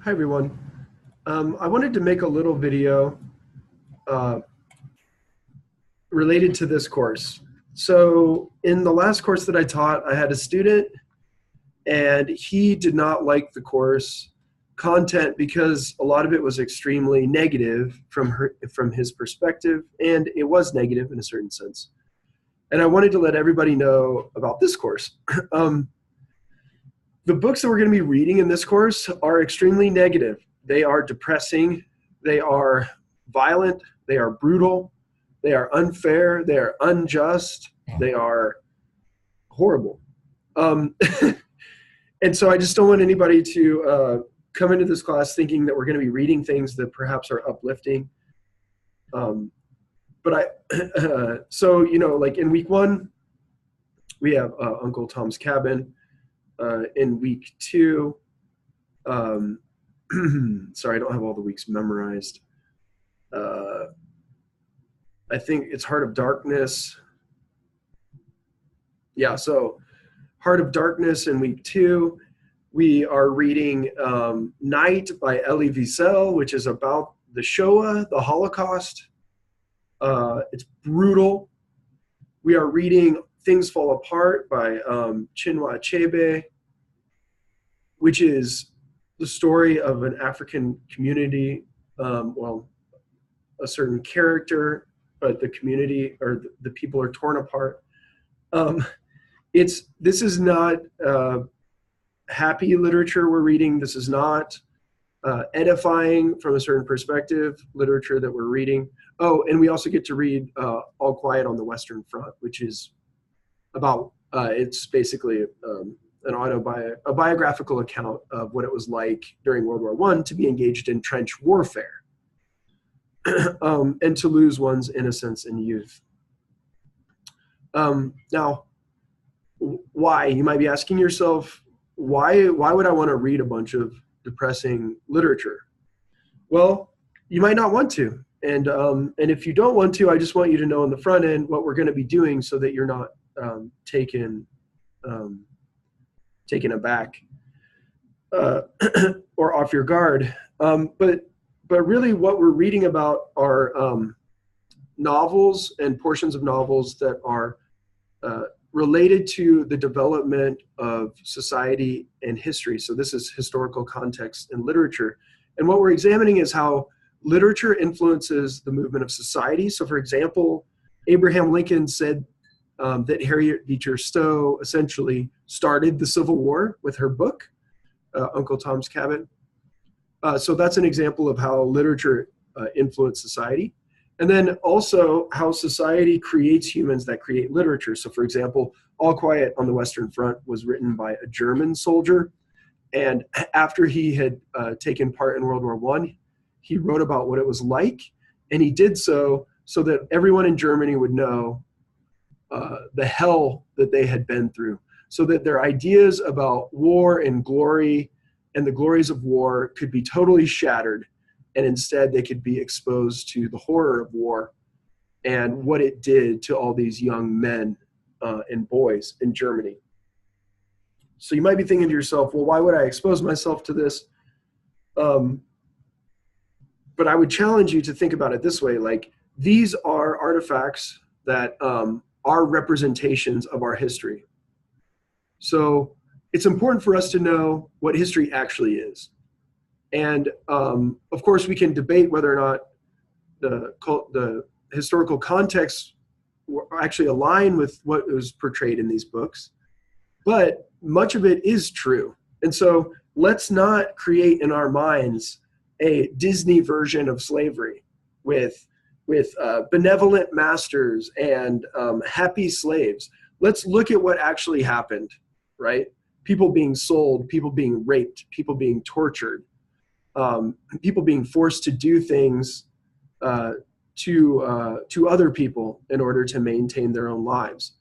Hi, everyone. I wanted to make a little video uh, related to this course. So in the last course that I taught, I had a student and he did not like the course content because a lot of it was extremely negative from his perspective, and it was negative in a certain sense. And I wanted to let everybody know about this course. The books that we're going to be reading in this course are extremely negative. They are depressing, they are violent, they are brutal, they are unfair, they are unjust, they are horrible. And so I just don't want anybody to come into this class thinking that we're going to be reading things that perhaps are uplifting. So, like in week 1, we have Uncle Tom's Cabin. In week 2, sorry, I don't have all the weeks memorized. I think it's Heart of Darkness. Yeah, so Heart of Darkness in week 2. We are reading Night by Elie Wiesel, which is about the Shoah, the Holocaust. It's brutal. We are reading Things Fall Apart by Chinua Achebe, which is the story of an African community, a certain character, but the community or the people are torn apart. This is not happy literature we're reading. This is not edifying from a certain perspective literature that we're reading. Oh, and we also get to read All Quiet on the Western Front, which is about, it's basically a biographical account of what it was like during World War I to be engaged in trench warfare and to lose one's innocence and youth. Now, why? You might be asking yourself, why would I want to read a bunch of depressing literature? Well, you might not want to. And if you don't want to, I just want you to know on the front end what we're going to be doing so that you're not taken aback or off your guard. But really what we're reading about are novels and portions of novels that are related to the development of society and history. So this is historical context in literature. And what we're examining is how literature influences the movement of society. So for example, Abraham Lincoln said that Harriet Beecher Stowe essentially started the Civil War with her book, Uncle Tom's Cabin. So that's an example of how literature influenced society. And then also how society creates humans that create literature. So for example, All Quiet on the Western Front was written by a German soldier. And after he had taken part in World War I, he wrote about what it was like. And he did so that everyone in Germany would know the hell that they had been through, so that their ideas about war and glory and the glories of war could be totally shattered, and instead they could be exposed to the horror of war and what it did to all these young men and boys in Germany. So you might be thinking to yourself, well, why would I expose myself to this? But I would challenge you to think about it this way, like these are artifacts that are representations of our history. So it's important for us to know what history actually is. And of course, we can debate whether or not the historical context actually align with what was portrayed in these books, but much of it is true. And so let's not create in our minds a Disney version of slavery with benevolent masters and happy slaves. Let's look at what actually happened, right? People being sold, people being raped, people being tortured, people being forced to do things to other people in order to maintain their own lives.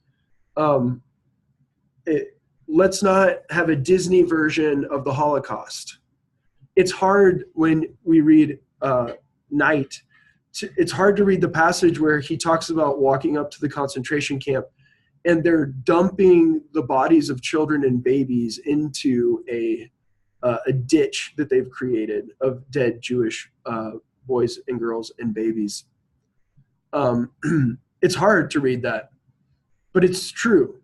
Let's not have a Disney version of the Holocaust. It's hard when we read Night. It's hard to read the passage where he talks about walking up to the concentration camp and they're dumping the bodies of children and babies into a a ditch that they've created of dead Jewish boys and girls and babies. It's hard to read that, but it's true.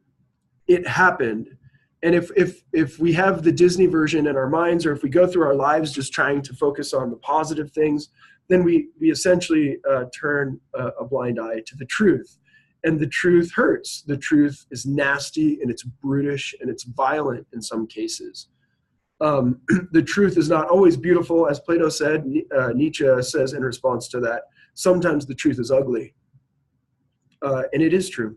It happened. And if we have the Disney version in our minds, or if we go through our lives just trying to focus on the positive things, then we essentially turn a blind eye to the truth. And the truth hurts. The truth is nasty, and it's brutish, and it's violent in some cases. The truth is not always beautiful, as Plato said. Nietzsche says in response to that, sometimes the truth is ugly. And it is true.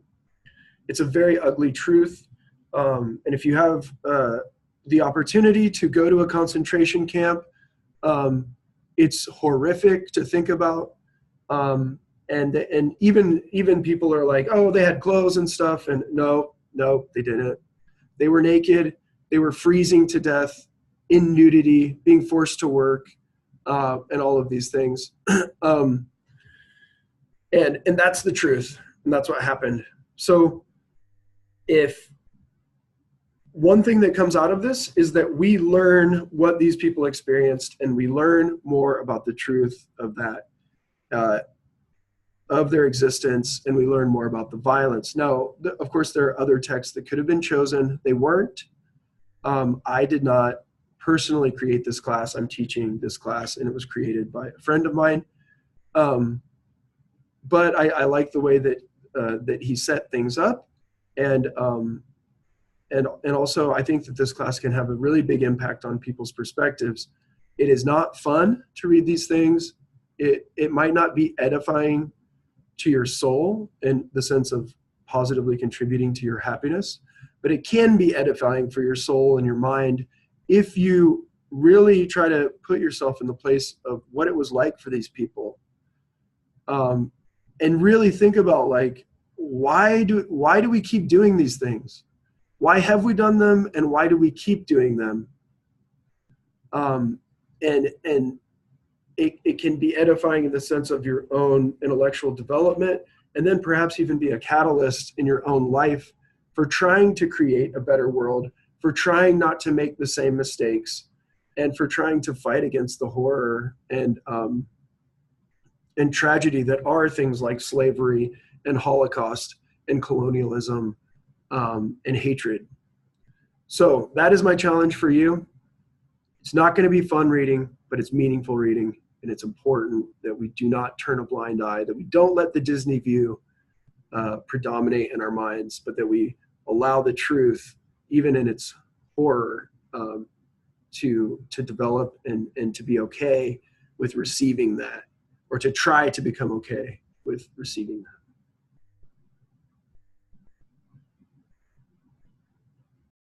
It's a very ugly truth. And if you have the opportunity to go to a concentration camp, it's horrific to think about. And even people are like, oh, they had clothes and stuff. And no, they didn't. They were naked. They were freezing to death in nudity, being forced to work, and all of these things. And that's the truth. And that's what happened. So if one thing that comes out of this is that we learn what these people experienced, and we learn more about the truth of that, of their existence, and we learn more about the violence. Now, of course, there are other texts that could have been chosen. They weren't. I did not personally create this class. I'm teaching this class, and it was created by a friend of mine. But I like the way that he set things up, and also I think that this class can have a really big impact on people's perspectives. It is not fun to read these things. It might not be edifying to your soul in the sense of positively contributing to your happiness, but it can be edifying for your soul and your mind if you really try to put yourself in the place of what it was like for these people, and really think about, like, why do we keep doing these things? Why have we done them, and why do we keep doing them? And it can be edifying in the sense of your own intellectual development, and then perhaps even be a catalyst in your own life for trying to create a better world, for trying not to make the same mistakes, and for trying to fight against the horror and tragedy that are things like slavery and Holocaust and colonialism, and hatred. So that is my challenge for you. It's not going to be fun reading, but it's meaningful reading. And it's important that we do not turn a blind eye, that we don't let the Disney view predominate in our minds, but that we allow the truth, even in its horror, to develop and to be okay with receiving that, or to try to become okay with receiving that.